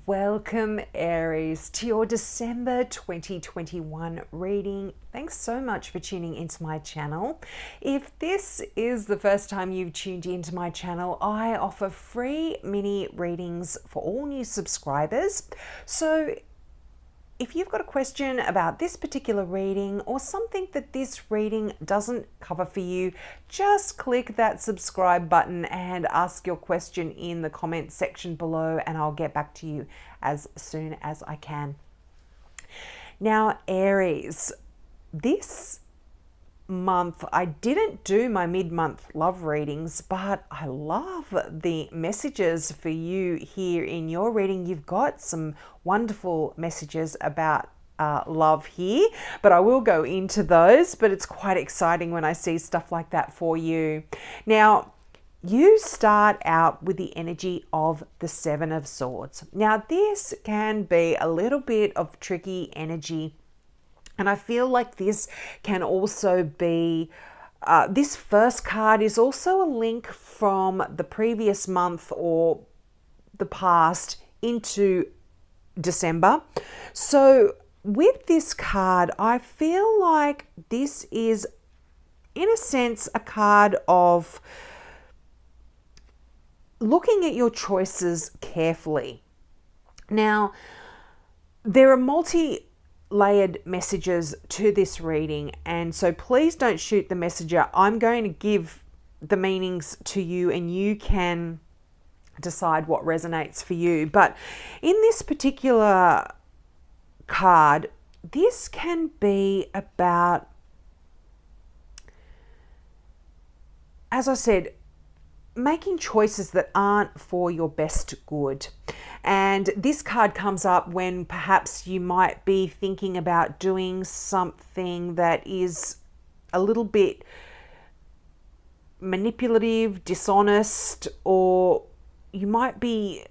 Welcome, Aries, to your December 2021 reading. Thanks so much for tuning into my channel. If this is the first time you've tuned into my channel, I offer free mini readings for all new subscribers. So if you've got a question about this particular reading or something that this reading doesn't cover for you, just click that subscribe button and ask your question in the comment section below, and I'll get back to you as soon as I can. Now, Aries, this month I didn't do my mid-month love readings, but I love the messages for you here in your reading. You've got some wonderful messages about love here, but I will go into those. But it's quite exciting when I see stuff like that for you. Now, you start out with the energy of the Seven of Swords. Now, this can be a little bit of tricky energy, and I feel like this can also be, this first card is also a link from the previous month or the past into December. So with this card, I feel like this is, in a sense, a card of looking at your choices carefully. Now, there are multi-layered messages to this reading, and so please don't shoot the messenger. I'm going to give the meanings to you and you can decide what resonates for you. But in this particular card, this can be about, as I said, making choices that aren't for your best good. And this card comes up when perhaps you might be thinking about doing something that is a little bit manipulative, dishonest, or you might be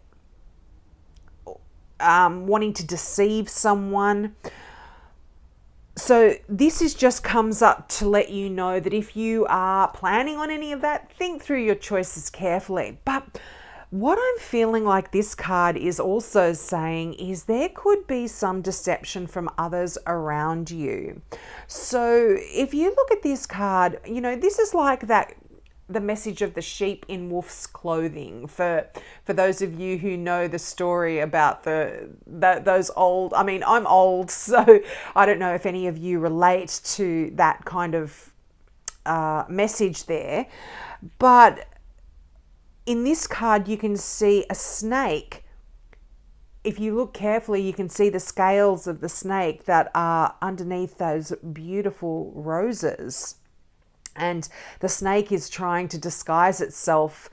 wanting to deceive someone. So this is just comes up to let you know that if you are planning on any of that, think through your choices carefully. But what I'm feeling like this card is also saying is there could be some deception from others around you. So if you look at this card, you know, this is like that, the message of the sheep in wolf's clothing. For those of you who know the story about those old, I mean, I'm old, so I don't know if any of you relate to that kind of message there. But in this card, you can see a snake. If you look carefully, you can see the scales of the snake that are underneath those beautiful roses. And the snake is trying to disguise itself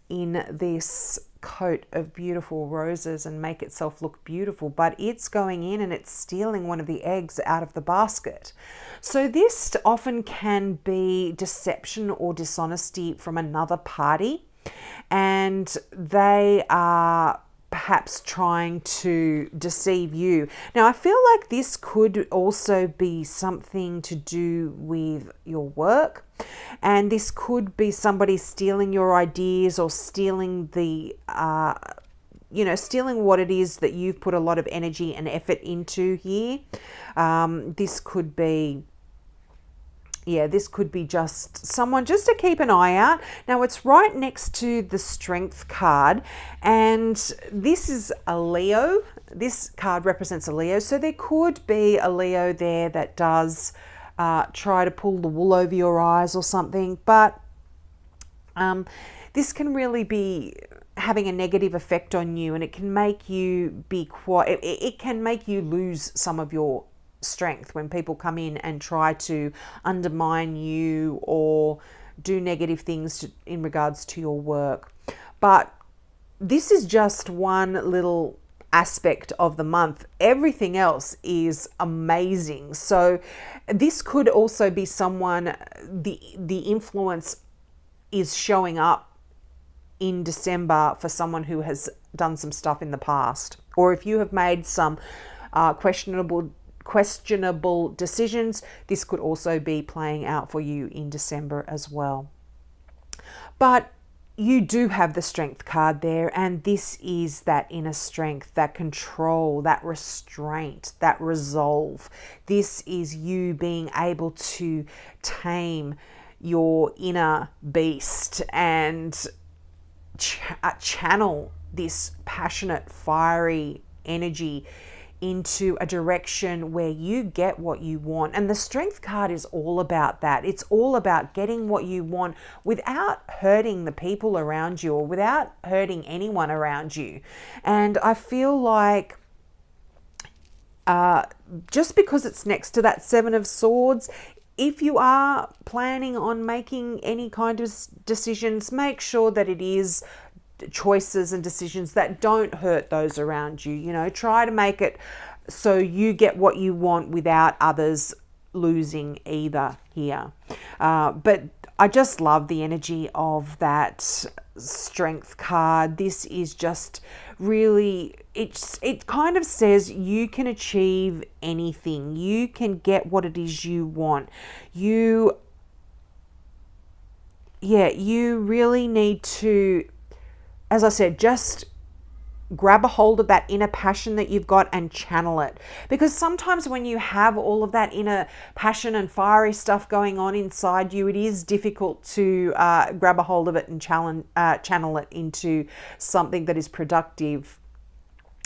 in this coat of beautiful roses and make itself look beautiful, but it's going in and it's stealing one of the eggs out of the basket. So this often can be deception or dishonesty from another party, and they are perhaps trying to deceive you. Now, I feel like this could also be something to do with your work, and this could be somebody stealing your ideas or stealing the, stealing what it is that you've put a lot of energy and effort into here. This could be, this could be just someone just to keep an eye out. Now, it's right next to the Strength card, and this is a Leo. This card represents a Leo, so there could be a Leo there that does try to pull the wool over your eyes or something, but this can really be having a negative effect on you, and it can make you be quite, it can make you lose some of your strength when people come in and try to undermine you or do negative things in regards to your work. But this is just one little aspect of the month. Everything else is amazing. So this could also be someone, the influence is showing up in December for someone who has done some stuff in the past, or if you have made some questionable decisions, this could also be playing out for you in December as well. But you do have the Strength card there, and this is that inner strength, that control, that restraint, that resolve. This is you being able to tame your inner beast and channel this passionate, fiery energy into a direction where you get what you want. And the Strength card is all about that. It's all about getting what you want without hurting the people around you or without hurting anyone around you. And I feel like just because it's next to that Seven of Swords, if you are planning on making any kind of decisions, make sure that it is choices and decisions that don't hurt those around you. You know, try to make it so you get what you want without others losing either here. But I just love the energy of that Strength card. This is just really, it kind of says you can achieve anything. You can get what it is you want. You really need to, as I said, just grab a hold of that inner passion that you've got and channel it. Because sometimes when you have all of that inner passion and fiery stuff going on inside you, it is difficult to grab a hold of it and channel it into something that is productive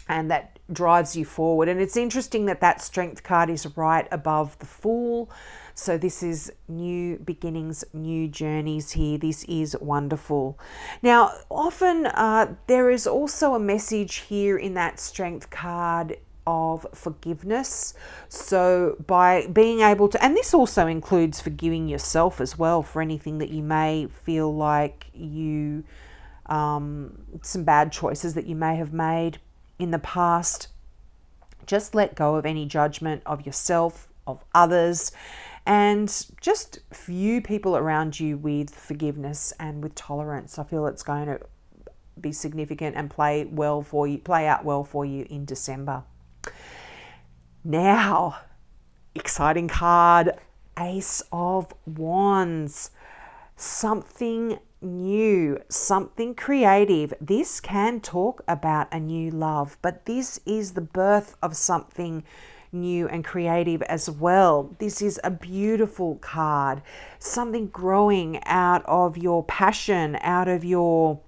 and that drives you forward. And it's interesting that that Strength card is right above the Fool. So this is new beginnings, new journeys here. This is wonderful. Now, often there is also a message here in that Strength card of forgiveness. So by being able to, and this also includes forgiving yourself as well for anything that you may feel like you, some bad choices that you may have made in the past. Just let go of any judgment of yourself, of others, and just view people around you with forgiveness and with tolerance. I feel it's going to be significant and play out well for you in December. Now, exciting card, Ace of Wands. Something new, something creative. This can talk about a new love, but this is the birth of something new and creative as well. This is a beautiful card. Something growing out of your passion, out of your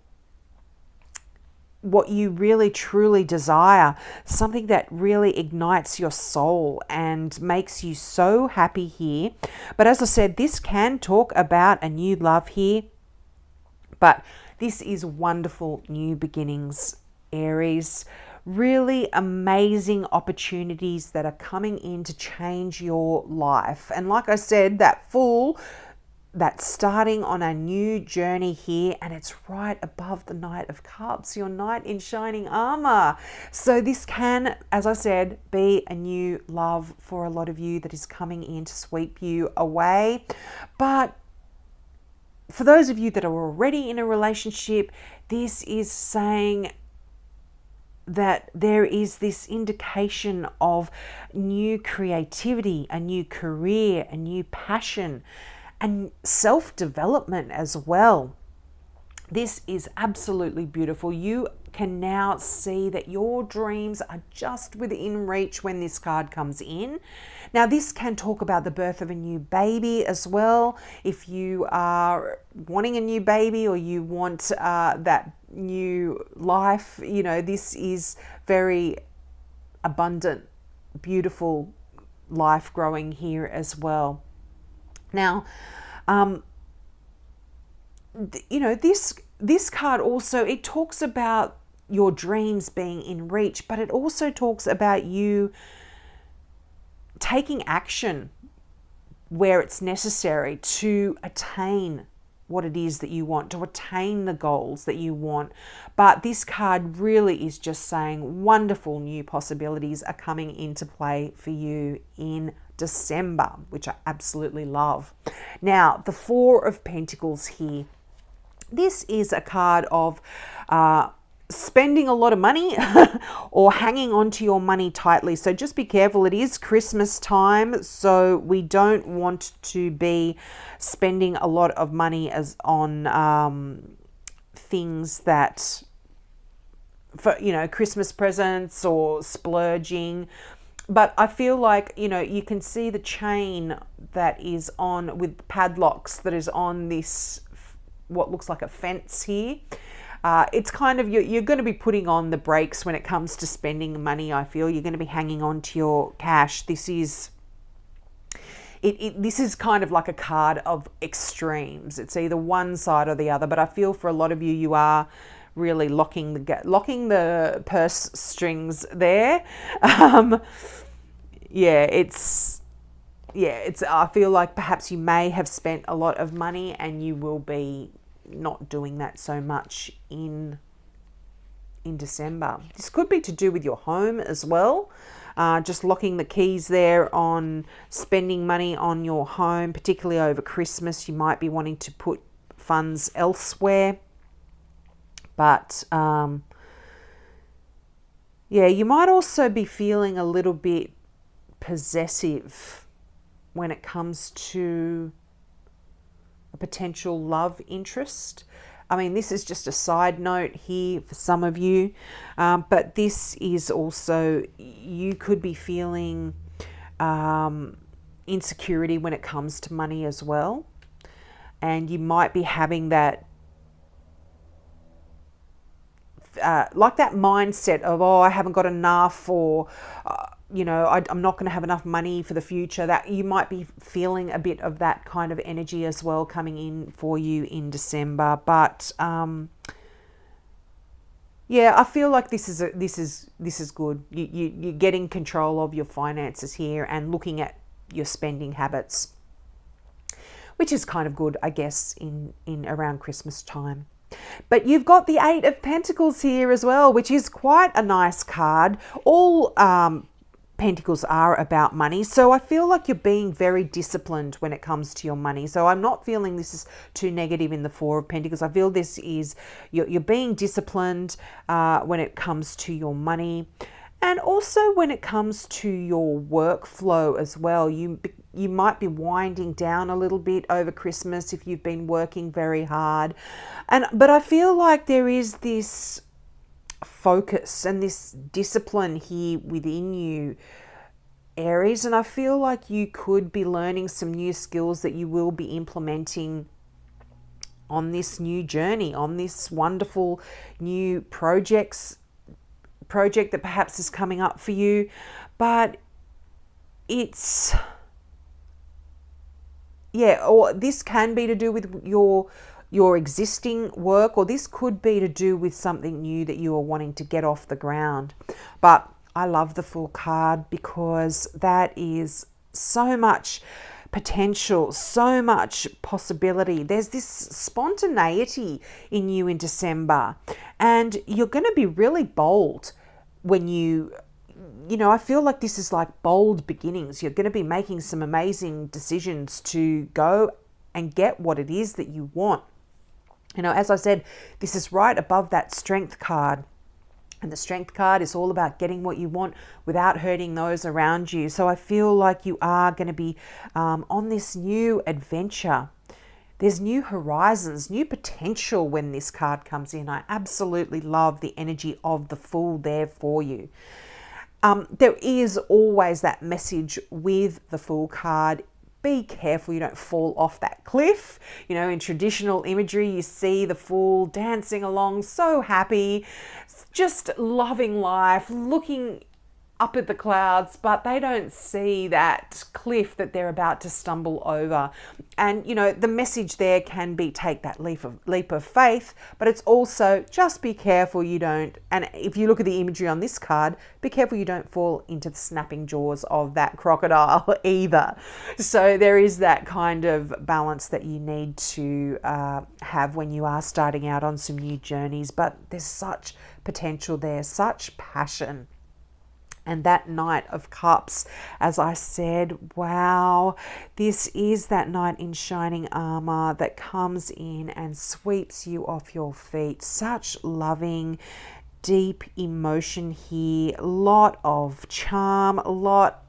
what you really truly desire, something that really ignites your soul and makes you so happy here. But as I said, this can talk about a new love here, but this is wonderful new beginnings, Aries. Really amazing opportunities that are coming in to change your life. And like I said, that Fool, that's starting on a new journey here, and it's right above the Knight of Cups, your knight in shining armor. So this can, as I said, be a new love for a lot of you that is coming in to sweep you away. But for those of you that are already in a relationship, this is saying that there is this indication of new creativity, a new career, a new passion, and self-development as well. This is absolutely beautiful. You can now see that your dreams are just within reach when this card comes in. Now, this can talk about the birth of a new baby as well. If you are wanting a new baby or you want that new life, you know, this is very abundant, beautiful life growing here as well. Now, you know, this card also, it talks about your dreams being in reach, but it also talks about you taking action where it's necessary to attain what it is that you want, to attain the goals that you want. But this card really is just saying wonderful new possibilities are coming into play for you in December, which I absolutely love. Now, the Four of Pentacles here. This is a card of spending a lot of money or hanging on to your money tightly. So just be careful. It is Christmas time, so we don't want to be spending a lot of money as on things that, for, Christmas presents or splurging. But I feel like, you can see the chain that is on with padlocks that is on this, what looks like a fence here. It's kind of, you're going to be putting on the brakes when it comes to spending money. I feel you're going to be hanging on to your cash. This is kind of like a card of extremes. It's either one side or the other. But I feel for a lot of you, you are really locking the purse strings there. I feel like perhaps you may have spent a lot of money and you will be not doing that so much in December. This could be to do with your home as well. Just locking the keys there on spending money on your home, particularly over Christmas. You might be wanting to put funds elsewhere. But you might also be feeling a little bit possessive when it comes to a potential love interest. I mean, this is just a side note here for some of you, but this is also, you could be feeling insecurity when it comes to money as well. And you might be having that like that mindset of, I haven't got enough, or I'm not going to have enough money for the future. That you might be feeling a bit of that kind of energy as well coming in for you in December. But I feel like this is good. You're getting control of your finances here and looking at your spending habits, which is kind of good, I guess, in around Christmas time. But you've got the Eight of Pentacles here as well, which is quite a nice card. All Pentacles are about money. So I feel like you're being very disciplined when it comes to your money. So I'm not feeling this is too negative in the Four of Pentacles. I feel this is, you're being disciplined when it comes to your money. And also when it comes to your workflow as well. You might be winding down a little bit over Christmas if you've been working very hard. But I feel like there is this focus and this discipline here within you, Aries. And I feel like you could be learning some new skills that you will be implementing on this new journey, on this wonderful new project that perhaps is coming up for you. But it's, or this can be to do with your existing work, or this could be to do with something new that you are wanting to get off the ground. But I love the Fool card because that is so much potential, so much possibility. There's this spontaneity in you in December, and you're going to be really bold when I feel like this is like bold beginnings. You're going to be making some amazing decisions to go and get what it is that you want. As I said, this is right above that Strength card. And the Strength card is all about getting what you want without hurting those around you. So I feel like you are going to be on this new adventure. There's new horizons, new potential when this card comes in. I absolutely love the energy of the Fool there for you. There is always that message with the Fool card. Be careful you don't fall off that cliff. In traditional imagery, you see the Fool dancing along, so happy, just loving life, looking up at the clouds, but they don't see that cliff that they're about to stumble over. And the message there can be, take that leap of faith, but it's also just be careful you don't, and if you look at the imagery on this card, be careful you don't fall into the snapping jaws of that crocodile either. So there is that kind of balance that you need to have when you are starting out on some new journeys. But there's such potential there, such passion. And that Knight of Cups, as I said, wow, this is that knight in shining armor that comes in and sweeps you off your feet. Such loving, deep emotion here, a lot of charm, a lot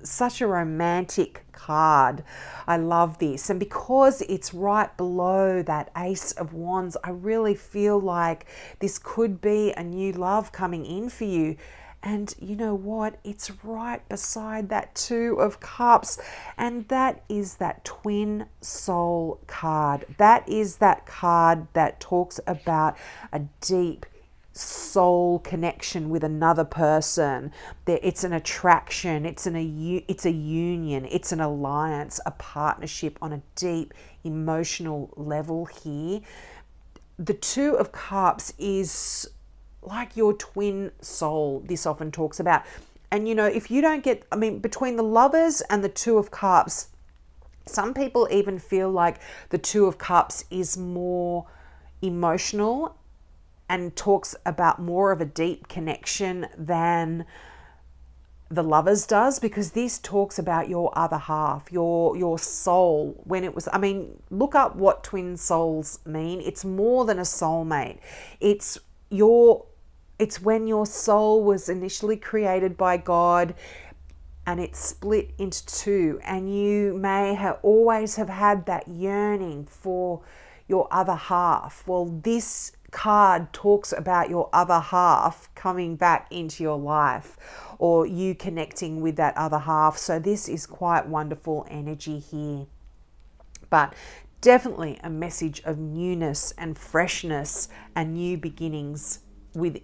such a romantic card. I love this. And because it's right below that Ace of Wands, I really feel like this could be a new love coming in for you. And you know what? It's right beside that Two of Cups. And that is that twin soul card. That is that card that talks about a deep soul connection with another person. It's an attraction, it's a union, it's an alliance, a partnership on a deep emotional level here. The Two of Cups is like your twin soul, this often talks about. And you know, if you don't get, I mean, between the Lovers and the Two of Cups, some people even feel like the Two of Cups is more emotional and talks about more of a deep connection than the Lovers does, because this talks about your other half, your soul. When it was, I mean, look up what twin souls mean. It's more than a soulmate. It's when your soul was initially created by God and it's split into two, and you may have always have had that yearning for your other half. Well, this card talks about your other half coming back into your life, or you connecting with that other half. So this is quite wonderful energy here. But definitely a message of newness and freshness and new beginnings, with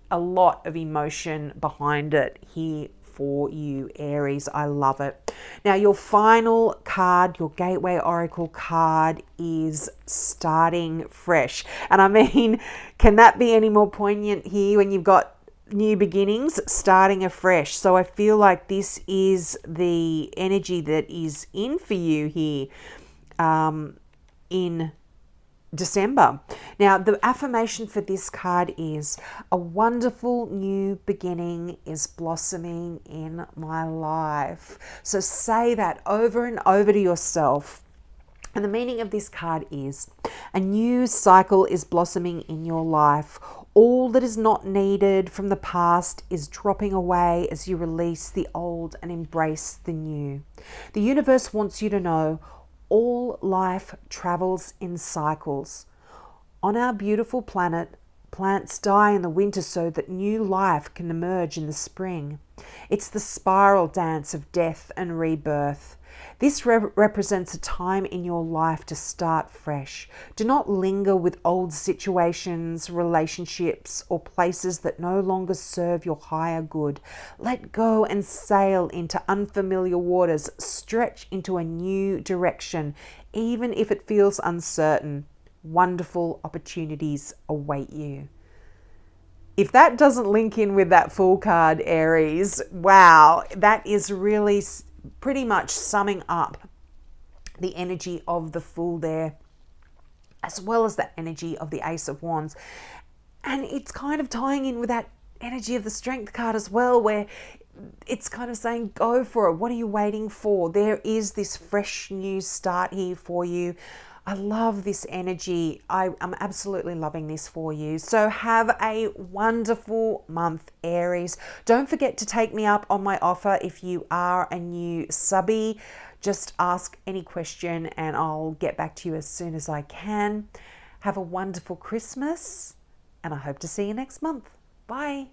a lot of emotion behind it here for you, Aries. I love it. Now, your final card, your Gateway Oracle card, is Starting Fresh. And I mean, can that be any more poignant here when you've got new beginnings, starting afresh? So I feel like this is the energy that is in for you here in December. Now, the affirmation for this card is, a wonderful new beginning is blossoming in my life. So say that over and over to yourself. And the meaning of this card is, a new cycle is blossoming in your life. All that is not needed from the past is dropping away as you release the old and embrace the new. The universe wants you to know all life travels in cycles. On our beautiful planet, plants die in the winter so that new life can emerge in the spring. It's the spiral dance of death and rebirth. This represents a time in your life to start fresh. Do not linger with old situations, relationships, or places that no longer serve your higher good. Let go and sail into unfamiliar waters. Stretch into a new direction, even if it feels uncertain. Wonderful opportunities await you. If that doesn't link in with that Fool card, Aries, wow, that is really pretty much summing up the energy of the Fool there, as well as that energy of the Ace of Wands. And it's kind of tying in with that energy of the Strength card as well, where it's kind of saying, go for it. What are you waiting for? There is this fresh new start here for you. I love this energy. I'm absolutely loving this for you. So have a wonderful month, Aries. Don't forget to take me up on my offer if you are a new subby. Just ask any question and I'll get back to you as soon as I can. Have a wonderful Christmas and I hope to see you next month. Bye.